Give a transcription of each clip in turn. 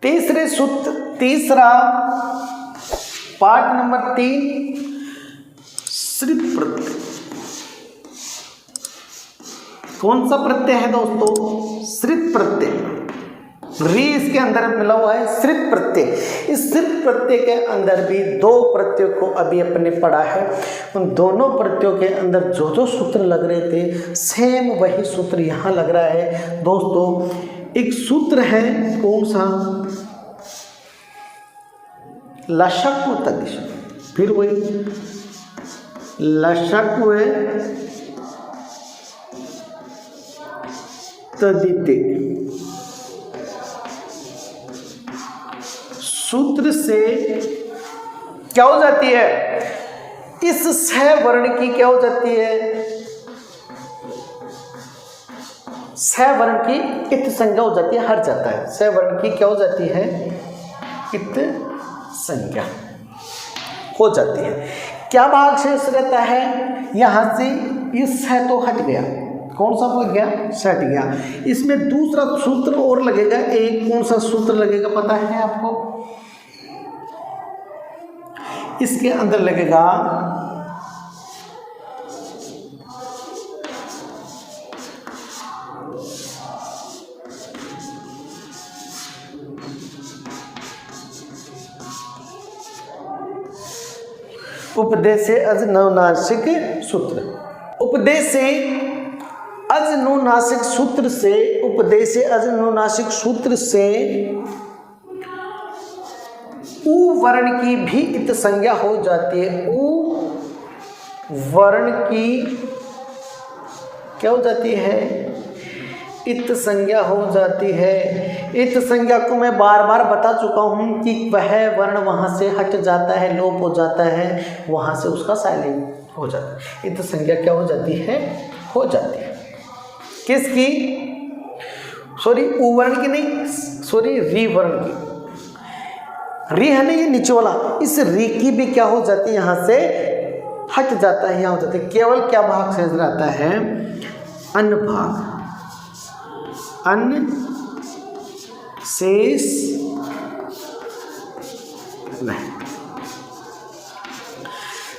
तीसरे सूत्र, तीसरा पार्ट नंबर 3, श्रित प्रत्यय। कौन सा प्रत्यय है दोस्तों? श्रित प्रत्यय। री इसके अंदर मिला हुआ है श्रित प्रत्यय। इस श्रित प्रत्यय के अंदर भी दो प्रत्ययों को अभी अपने पढ़ा है। उन दोनों प्रत्ययों के अंदर जो जो सूत्र लग रहे थे सेम वही सूत्र यहाँ लग रहा है दोस्तों। एक सूत्र है कौन सा? लशक्व तदिश, फिर वही लशक्व तदिते। सूत्र से क्या हो जाती है? इस स वर्ण की क्या हो जाती है? स वर्ण की इत संज्ञा हो जाती है, हट जाता है। स वर्ण की क्या हो जाती है? इत संज्ञा हो जाती है। क्या भाग शेष रहता है? यहां से इस है तो हट गया। कौन सा लग गया? हट गया। इसमें दूसरा सूत्र और लगेगा। एक कौन सा सूत्र लगेगा पता है आपको? इसके अंदर लगेगा उपदेश अनुनासिक सूत्र। उपदेश अनुनासिक सूत्र से, उपदेश अनुनासिक सूत्र से उ वर्ण की भी इत संज्ञा हो जाती है। उ वर्ण की क्या हो जाती है? इत संज्ञा हो जाती है। इत संज्ञा को मैं बार बार बता चुका हूं कि वह वर्ण वहां से हट जाता है, लोप हो जाता है, वहां से उसका साइलेंट हो जाता है। इत संज्ञा क्या हो जाती है? हो जाती है। किसकी? सॉरी, उ वर्ण की नहीं, सॉरी री वर्ण की। री है ना ये नीचे वाला, इस री की भी क्या हो जाती है? यहाँ से हट जाता है, यहाँ हो जाता है। केवल क्या भाग शेष रहता है? अन्न भाग, अन्न शेष नहीं।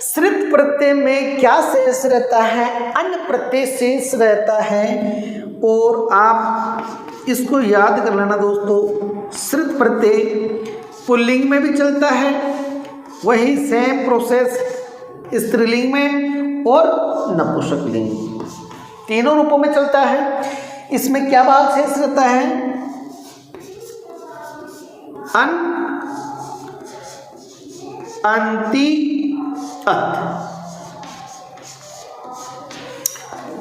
श्रित प्रत्यय में क्या शेष रहता है? अन्न प्रत्यय शेष रहता है। और आप इसको याद कर लेना दोस्तों, श्रित प्रत्यय पुल्लिंग में भी चलता है, वही सेम प्रोसेस स्त्रीलिंग में और नपुंसकलिंग, तीनों रूपों में चलता है। इसमें क्या भाग शेष रहता है? अन अंति अत,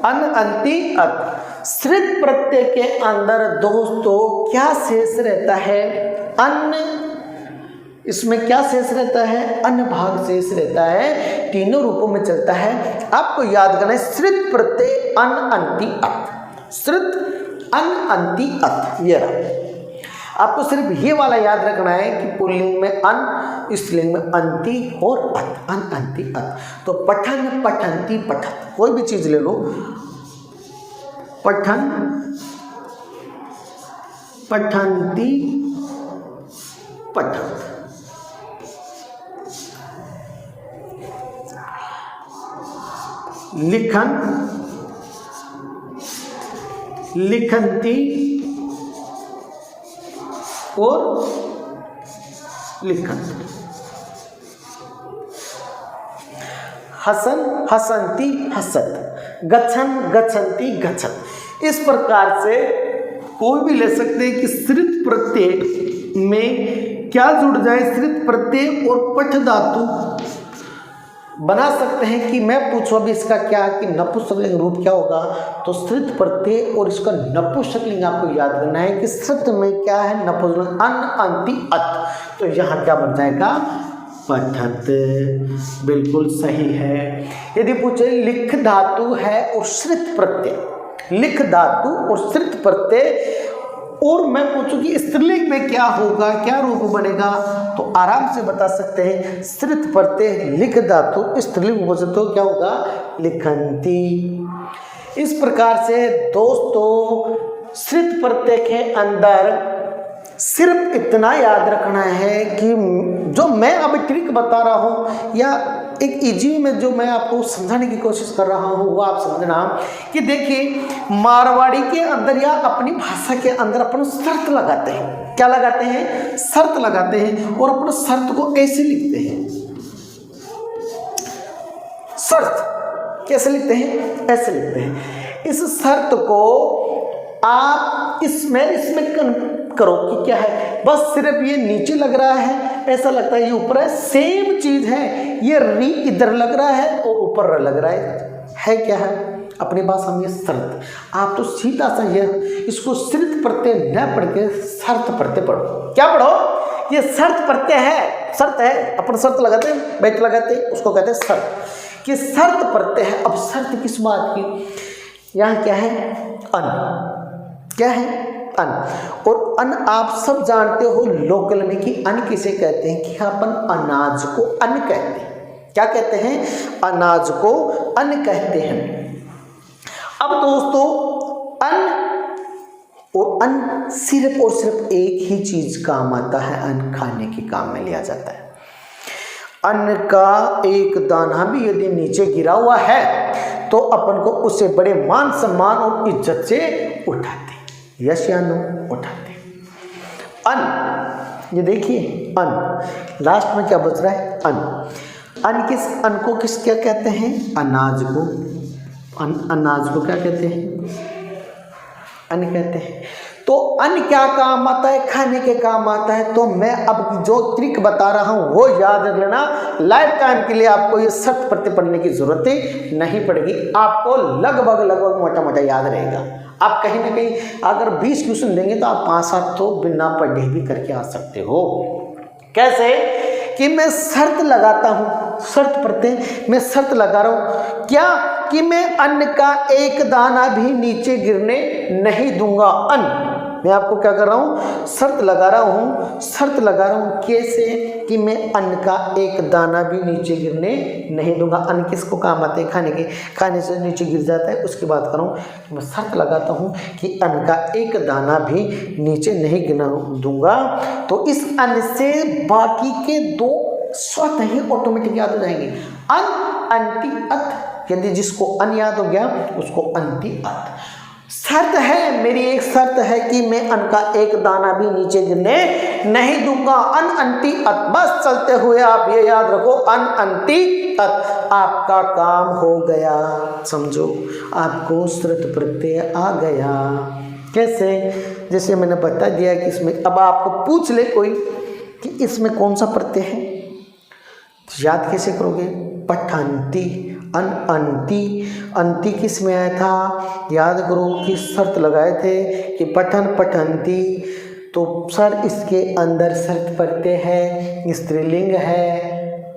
अन अंति अत। श्रित प्रत्यय के अंदर दोस्तों क्या शेष रहता है? अन्न। इसमें क्या शेष रहता है? अन्न भाग शेष रहता है। तीनों रूपों में चलता है। आपको याद करना है श्रित प्रत्यय अन अंति अत, श्रित अन अंति अत। ये रहा। आपको सिर्फ ये वाला याद रखना है कि पुल्लिंग में अन, स्त्रीलिंग में अंति और अत, अन अंति अत। तो पठन, पठंती, पठत, कोई भी चीज ले लो, पठन, पठंती, पठत। लिखन, लिखंती और लिखन। हसन, हसंती, हसत। गच्छन, गच्छन्ति, गच्छत। इस प्रकार से कोई भी ले सकते हैं कि श्रित प्रत्यय में क्या जुड़ जाए? श्रित प्रत्यय और पठ धातु बना सकते हैं। कि मैं पूछूं अभी इसका क्या कि नपुंसकलिंग रूप क्या होगा? तो श्रित प्रत्यय और इसका नपुंसकलिंग आपको याद करना है कि श्रित में क्या है? नपुंसकलिंग अन अंति अत। तो यहाँ क्या बन जाएगा? पठत। बिल्कुल सही है। यदि पूछे लिख धातु है और श्रित प्रत्यय, लिख धातु और श्रित प्रत्यय, और मैं पूछूं कि स्त्रीलिंग में क्या होगा, क्या रूप बनेगा, तो आराम से बता सकते हैं श्रित प्रत्यय लिख धातु स्त्रीलिंग हो सकते, तो क्या होगा? लिखंती। इस प्रकार से दोस्तों श्रित प्रत्यय के अंदर सिर्फ इतना याद रखना है कि जो मैं अब ट्रिक बता रहा हूँ या एक इजी में जो मैं आपको समझाने की कोशिश कर रहा हूँ वो आप समझना कि देखिए मारवाड़ी के अंदर या अपनी भाषा के अंदर अपन शर्त लगाते हैं। क्या लगाते हैं? शर्त लगाते हैं और अपन शर्त को ऐसे लिखते हैं। शर्त कैसे लिखते हैं? ऐसे लिखते हैं। इस शर्त को आप इसमें करो कि क्या है, बस सिर्फ ये नीचे लग रहा है, ऐसा लगता है ये ऊपर है, सेम चीज है। ये री इधर लग रहा है और ऊपर र लग रहा है क्या है? अपनी भाषा में शर्त। आप तो सीधा सा ये इसको सिर्फ प्रत्यय न पढ़ के शर्त प्रत्यय पढ़ो। क्या पढ़ो? ये शर्त प्रत्यय है, शर्त है। अपन शर्त लगाते हैं, बैठ लगाते हैं, उसको कहते हैं शर्त। कि शर्त प्रत्यय है। अब शर्त किस बात की? यहाँ क्या है? अन। क्या है? अन। और अन आप सब जानते हो लोकल में कि अन किसे कहते हैं? कि अपन अनाज को अन कहते हैं। क्या कहते हैं? अनाज को अन कहते हैं। अब दोस्तों अन और अन सिर्फ और सिर्फ एक ही चीज काम आता है, अन खाने के काम में लिया जाता है। अन्न का एक दाना भी यदि नीचे गिरा हुआ है तो अपन को उसे बड़े मान सम्मान और इज्जत से उठाते। यस या नो? उठाते। अन्न, ये देखिए अन्न, लास्ट में क्या बच रहा है? अन्न। अन्न को किस क्या कहते हैं? अनाज को। अनाज को क्या कहते हैं? अन्न कहते हैं। तो अन्न क्या काम आता है? खाने के काम आता है। तो मैं अब जो ट्रिक बता रहा हूँ वो याद रख लेना। लाइफ टाइम के लिए आपको ये शर्त प्रत्यय पढ़ने की जरूरत नहीं पड़ेगी। आपको लगभग मोटा मोटा याद रहेगा। आप कहीं ना कहीं अगर 20 क्वेश्चन देंगे तो आप 5-7 तो बिना पढ़े भी करके आ सकते हो। कैसे? कि मैं शर्त लगाता हूँ, शर्त प्रत्यय मैं शर्त लगा रहा हूँ। क्या? कि मैं अन्न का एक दाना भी नीचे गिरने नहीं दूंगा। अन्न मैं आपको क्या कर रहा हूँ? शर्त लगा रहा हूँ। शर्त लगा रहा हूँ कैसे? कि मैं अन्न का एक दाना भी नीचे गिरने नहीं दूंगा। अन्न किसको काम आते हैं? खाने के। खाने से नीचे गिर जाता है, उसकी बात कर रहा हूँ। मैं शर्त लगाता हूँ कि अन्न का एक दाना भी नीचे नहीं गिरना दूंगा। तो इस अन्न से बाकी के दो स्वतः ही ऑटोमेटिक याद हो जाएंगे। अन, अंति, अत। यदि जिसको अन याद हो गया उसको अंति, अत। शर्त है, मेरी एक शर्त है कि मैं अन्न का एक दाना भी नीचे गिरने नहीं दूंगा। अन, अंति, अत। बस चलते हुए आप ये याद रखो, अन, अंति, अत। आपका काम हो गया। समझो, आपको श्रुत प्रत्यय आ गया। कैसे? जैसे मैंने बता दिया कि इसमें अब आपको पूछ ले कोई कि इसमें कौन सा प्रत्यय है, याद कैसे करोगे? पठंती, अन, अंति। अंति किस में आया था? याद करो कि शर्त लगाए थे कि पठन, पठंती। तो सर इसके अंदर शर्त प्रत्यय है, स्त्रीलिंग है,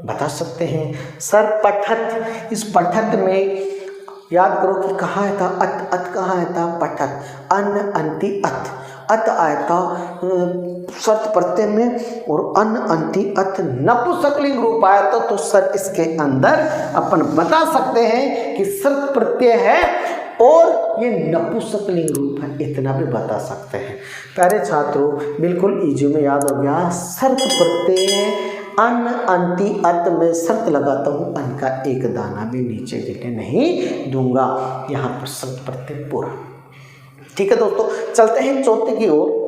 बता सकते हैं सर। पठत, इस पठत में याद करो कि कहाँ आया था? अत। अत कहाँ आया था? पठत। अन, अंति, अत। अत आया था शर्त प्रत्यय में और अन, अंति, अत नपुंसकलिंग रूप आया था। तो सर इसके अंदर अपन बता सकते हैं कि शर्त प्रत्यय है और ये नपुंसकलिंग रूप है, इतना भी बता सकते हैं। प्यारे छात्रों, बिल्कुल इजी में याद हो गया। शर्त प्रत्यय अन, अंति, अत में शर्त लगाता हूँ, अन्न का एक दाना भी नीचे गिरने नहीं दूंगा। यहाँ पर शर्त प्रत्यय पूरा। ठीक है दोस्तों, चलते हैं चौथे की ओर।